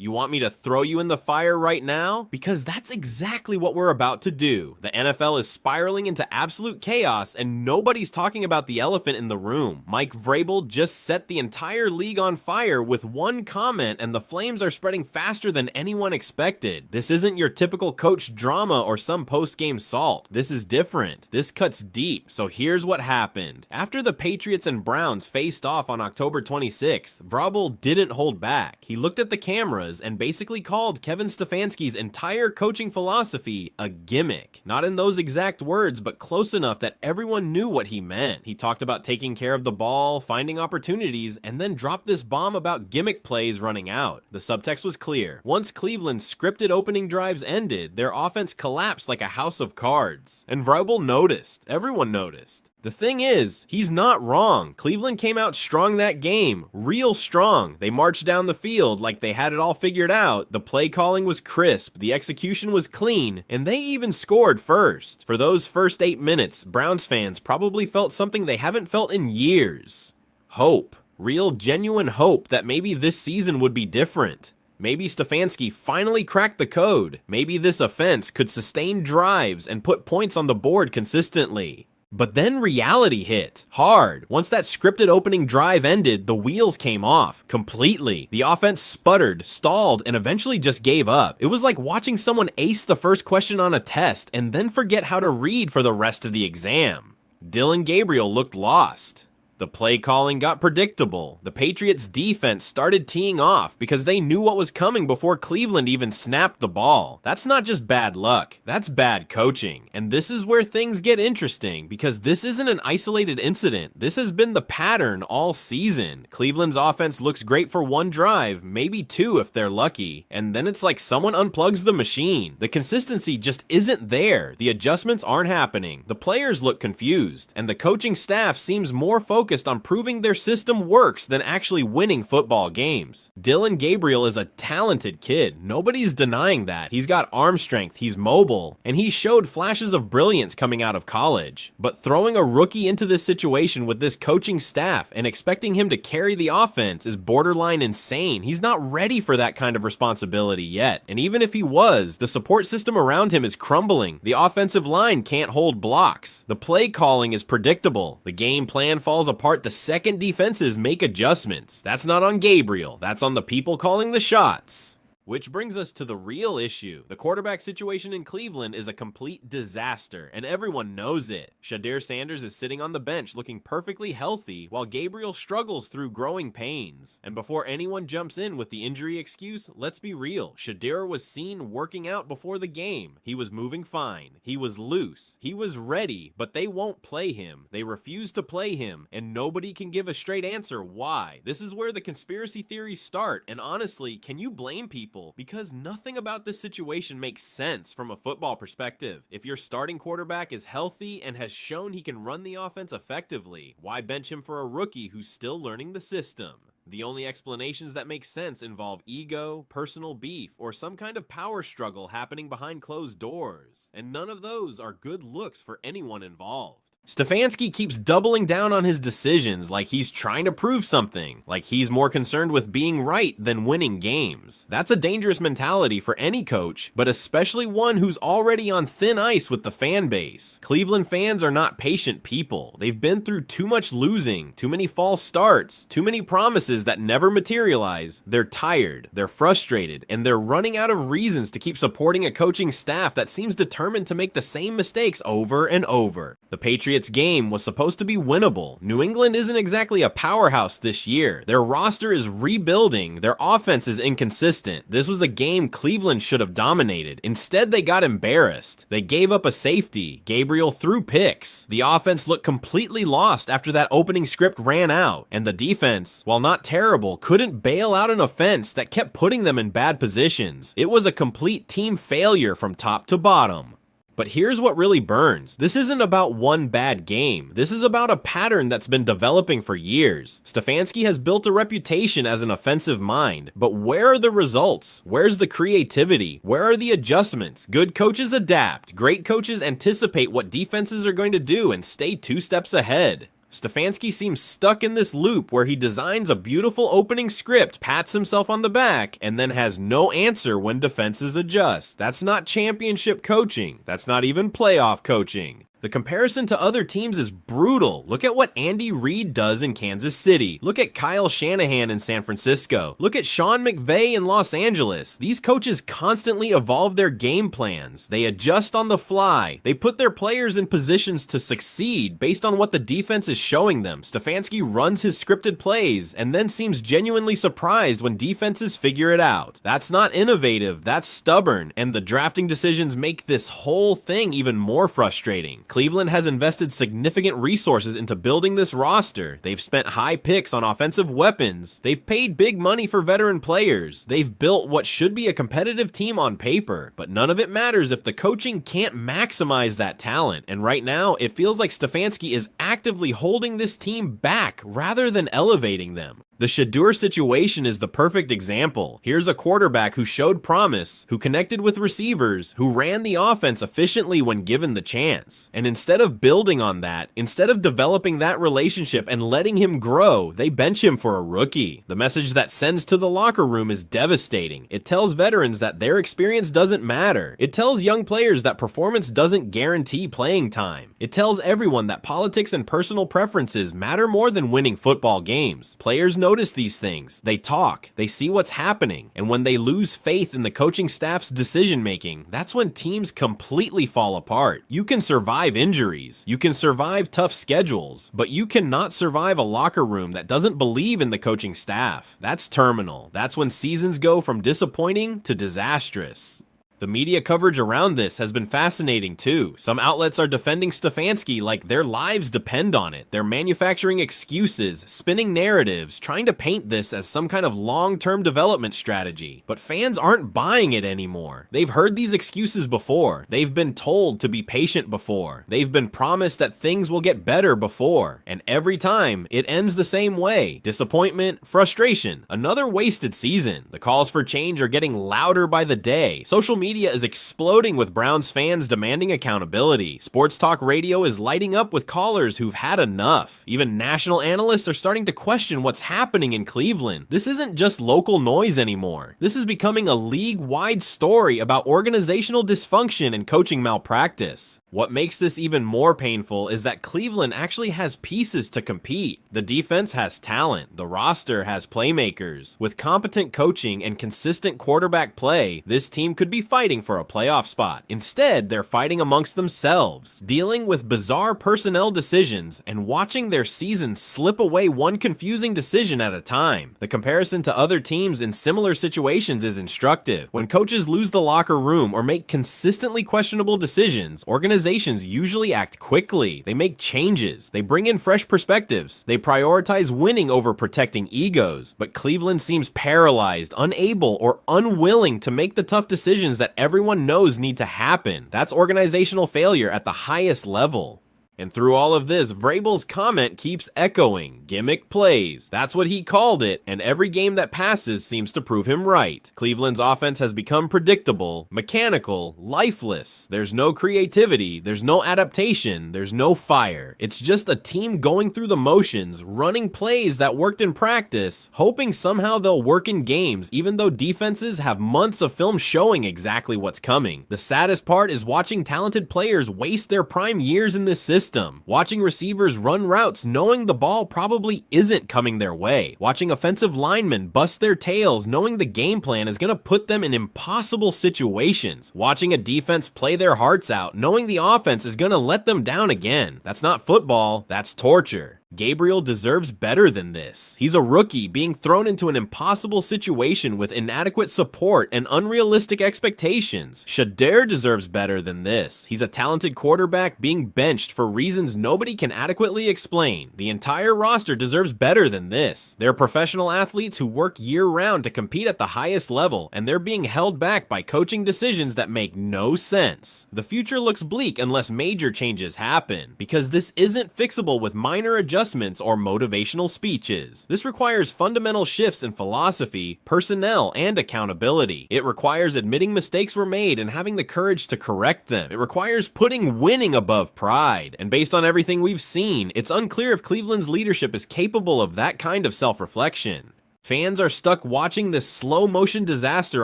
You want me to throw you in the fire right now? Because that's exactly what we're about to do. The NFL is spiraling into absolute chaos, and nobody's talking about the elephant in the room. Mike Vrabel just set the entire league on fire with one comment, and the flames are spreading faster than anyone expected. This isn't your typical coach drama or some post-game salt. This is different. This cuts deep. So here's what happened. After the Patriots and Browns faced off on October 26th, Vrabel didn't hold back. He looked at the cameras and basically called Kevin Stefanski's entire coaching philosophy a gimmick. Not in those exact words, but close enough that everyone knew what he meant. He talked about taking care of the ball, finding opportunities, and then dropped this bomb about gimmick plays running out. The subtext was clear. Once Cleveland's scripted opening drives ended, their offense collapsed like a house of cards. And Vrabel noticed. Everyone noticed. The thing is, he's not wrong. Cleveland came out strong that game, real strong. They marched down the field like they had it all figured out. The play calling was crisp, the execution was clean, and they even scored first. For those first 8 minutes, Browns fans probably felt something they haven't felt in years. Hope. Real, genuine hope that maybe this season would be different. Maybe Stefanski finally cracked the code. Maybe this offense could sustain drives and put points on the board consistently. But then reality hit, hard. Once that scripted opening drive ended, the wheels came off, completely. The offense sputtered, stalled, and eventually just gave up. It was like watching someone ace the first question on a test and then forget how to read for the rest of the exam. Dillon Gabriel looked lost. The play calling got predictable. The Patriots defense started teeing off because they knew what was coming before Cleveland even snapped the ball. That's not just bad luck, that's bad coaching. And this is where things get interesting because this isn't an isolated incident. This has been the pattern all season. Cleveland's offense looks great for one drive, maybe two if they're lucky, and then it's like someone unplugs the machine. The consistency just isn't there. The adjustments aren't happening. The players look confused, and the coaching staff seems more focused on proving their system works than actually winning football games. Dillon Gabriel is a talented kid. Nobody's denying that. He's got arm strength, he's mobile, and he showed flashes of brilliance coming out of college. But throwing a rookie into this situation with this coaching staff and expecting him to carry the offense is borderline insane. He's not ready for that kind of responsibility yet. And even if he was, the support system around him is crumbling. The offensive line can't hold blocks. The play calling is predictable. The game plan falls apart the second defenses make adjustments. That's not on Gabriel, that's on the people calling the shots. Which brings us to the real issue. The quarterback situation in Cleveland is a complete disaster, and everyone knows it. Shedeur Sanders is sitting on the bench looking perfectly healthy, while Gabriel struggles through growing pains. And before anyone jumps in with the injury excuse, let's be real. Shedeur was seen working out before the game. He was moving fine. He was loose. He was ready, but they won't play him. They refuse to play him, and nobody can give a straight answer why. This is where the conspiracy theories start, and honestly, can you blame people? Because nothing about this situation makes sense from a football perspective. If your starting quarterback is healthy and has shown he can run the offense effectively, why bench him for a rookie who's still learning the system? The only explanations that make sense involve ego, personal beef, or some kind of power struggle happening behind closed doors. And none of those are good looks for anyone involved. Stefanski keeps doubling down on his decisions like he's trying to prove something, like he's more concerned with being right than winning games. That's a dangerous mentality for any coach, but especially one who's already on thin ice with the fan base. Cleveland fans are not patient people. They've been through too much losing, too many false starts, too many promises that never materialize. They're tired, they're frustrated, and they're running out of reasons to keep supporting a coaching staff that seems determined to make the same mistakes over and over. The Patriots game was supposed to be winnable. New England isn't exactly a powerhouse this year. Their roster is rebuilding. Their offense is inconsistent. This was a game Cleveland should have dominated. Instead, they got embarrassed. They gave up a safety. Gabriel threw picks. The offense looked completely lost after that opening script ran out. And the defense, while not terrible, couldn't bail out an offense that kept putting them in bad positions. It was a complete team failure from top to bottom. But here's what really burns. This isn't about one bad game. This is about a pattern that's been developing for years. Stefanski has built a reputation as an offensive mind, but where are the results? Where's the creativity? Where are the adjustments? Good coaches adapt. Great coaches anticipate what defenses are going to do and stay 2 steps ahead. Stefanski seems stuck in this loop where he designs a beautiful opening script, pats himself on the back, and then has no answer when defenses adjust. That's not championship coaching. That's not even playoff coaching. The comparison to other teams is brutal. Look at what Andy Reid does in Kansas City. Look at Kyle Shanahan in San Francisco. Look at Sean McVay in Los Angeles. These coaches constantly evolve their game plans. They adjust on the fly. They put their players in positions to succeed based on what the defense is showing them. Stefanski runs his scripted plays and then seems genuinely surprised when defenses figure it out. That's not innovative, that's stubborn, and the drafting decisions make this whole thing even more frustrating. Cleveland has invested significant resources into building this roster. They've spent high picks on offensive weapons. They've paid big money for veteran players. They've built what should be a competitive team on paper, but none of it matters if the coaching can't maximize that talent. And right now, it feels like Stefanski is actively holding this team back rather than elevating them. The Shadur situation is the perfect example. Here's a quarterback who showed promise, who connected with receivers, who ran the offense efficiently when given the chance. And instead of building on that, instead of developing that relationship and letting him grow, they bench him for a rookie. The message that sends to the locker room is devastating. It tells veterans that their experience doesn't matter. It tells young players that performance doesn't guarantee playing time. It tells everyone that politics and personal preferences matter more than winning football games. Players notice these things. They talk. They see what's happening. And when they lose faith in the coaching staff's decision making, that's when teams completely fall apart. You can survive injuries. You can survive tough schedules, but you cannot survive a locker room that doesn't believe in the coaching staff. That's terminal. That's when seasons go from disappointing to disastrous. The media coverage around this has been fascinating too. Some outlets are defending Stefanski like their lives depend on it. They're manufacturing excuses, spinning narratives, trying to paint this as some kind of long-term development strategy. But fans aren't buying it anymore. They've heard these excuses before. They've been told to be patient before. They've been promised that things will get better before. And every time, it ends the same way. Disappointment, frustration, another wasted season. The calls for change are getting louder by the day. Social media is exploding with Browns fans demanding accountability. Sports talk radio is lighting up with callers who've had enough. Even national analysts are starting to question what's happening in Cleveland. This isn't just local noise anymore. This is becoming a league-wide story about organizational dysfunction and coaching malpractice. What makes this even more painful is that Cleveland actually has pieces to compete. The defense has talent. The roster has playmakers. With competent coaching and consistent quarterback play, this team could be fighting for a playoff spot. Instead, they're fighting amongst themselves, dealing with bizarre personnel decisions and watching their season slip away one confusing decision at a time. The comparison to other teams in similar situations is instructive. When coaches lose the locker room or make consistently questionable decisions, organizations usually act quickly. They make changes. They bring in fresh perspectives. They prioritize winning over protecting egos. But Cleveland seems paralyzed, unable, or unwilling to make the tough decisions that everyone knows need to happen. That's organizational failure at the highest level. And through all of this, Vrabel's comment keeps echoing. Gimmick plays. That's what he called it, and every game that passes seems to prove him right. Cleveland's offense has become predictable, mechanical, lifeless. There's no creativity, there's no adaptation, there's no fire. It's just a team going through the motions, running plays that worked in practice, hoping somehow they'll work in games, even though defenses have months of film showing exactly what's coming. The saddest part is watching talented players waste their prime years in this system. Watching receivers run routes knowing the ball probably isn't coming their way. Watching offensive linemen bust their tails knowing the game plan is going to put them in impossible situations. Watching a defense play their hearts out knowing the offense is going to let them down again. That's not football, that's torture. Gabriel deserves better than this. He's a rookie being thrown into an impossible situation with inadequate support and unrealistic expectations. Shadur deserves better than this. He's a talented quarterback being benched for reasons nobody can adequately explain. The entire roster deserves better than this. They're professional athletes who work year-round to compete at the highest level, and they're being held back by coaching decisions that make no sense. The future looks bleak unless major changes happen, because this isn't fixable with minor adjustments adjustments or motivational speeches. This requires fundamental shifts in philosophy, personnel, and accountability. It requires admitting mistakes were made and having the courage to correct them. It requires putting winning above pride. And based on everything we've seen, it's unclear if Cleveland's leadership is capable of that kind of self-reflection. Fans are stuck watching this slow-motion disaster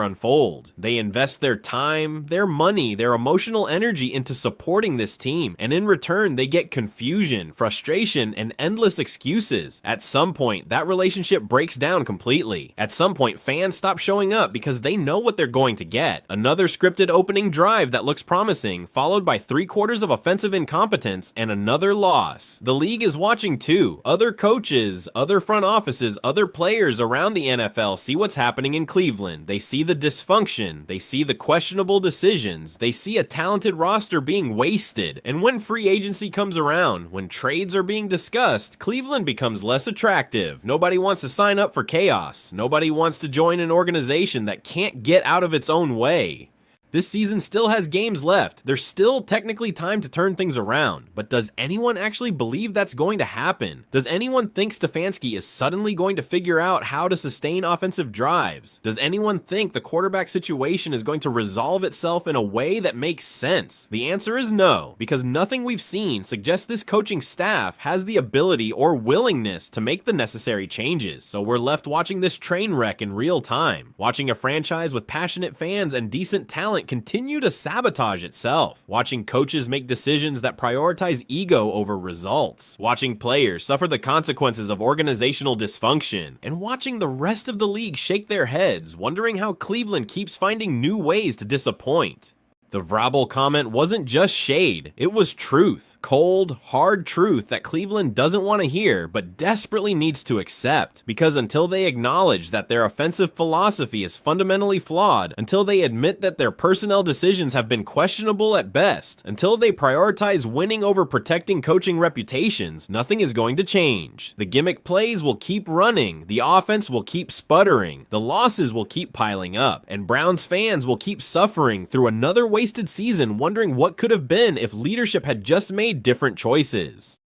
unfold. They invest their time, their money, their emotional energy into supporting this team, and in return, they get confusion, frustration, and endless excuses. At some point, that relationship breaks down completely. At some point, fans stop showing up because they know what they're going to get. Another scripted opening drive that looks promising, followed by 3/4 of offensive incompetence and another loss. The league is watching too. Other coaches, other front offices, other players around the NFL see what's happening in Cleveland. They see the dysfunction, they see the questionable decisions, they see a talented roster being wasted. And when free agency comes around, when trades are being discussed, Cleveland becomes less attractive. Nobody wants to sign up for chaos. Nobody wants to join an organization that can't get out of its own way. This season still has games left. There's still technically time to turn things around. But does anyone actually believe that's going to happen? Does anyone think Stefanski is suddenly going to figure out how to sustain offensive drives? Does anyone think the quarterback situation is going to resolve itself in a way that makes sense? The answer is no, because nothing we've seen suggests this coaching staff has the ability or willingness to make the necessary changes. So we're left watching this train wreck in real time, watching a franchise with passionate fans and decent talent continue to sabotage itself, watching coaches make decisions that prioritize ego over results, watching players suffer the consequences of organizational dysfunction, and watching the rest of the league shake their heads, wondering how Cleveland keeps finding new ways to disappoint. The Vrabel comment wasn't just shade, it was truth. Cold, hard truth that Cleveland doesn't want to hear, but desperately needs to accept. Because until they acknowledge that their offensive philosophy is fundamentally flawed, until they admit that their personnel decisions have been questionable at best, until they prioritize winning over protecting coaching reputations, nothing is going to change. The gimmick plays will keep running, the offense will keep sputtering, the losses will keep piling up, and Browns fans will keep suffering through another wasted season wondering what could have been if leadership had just made different choices.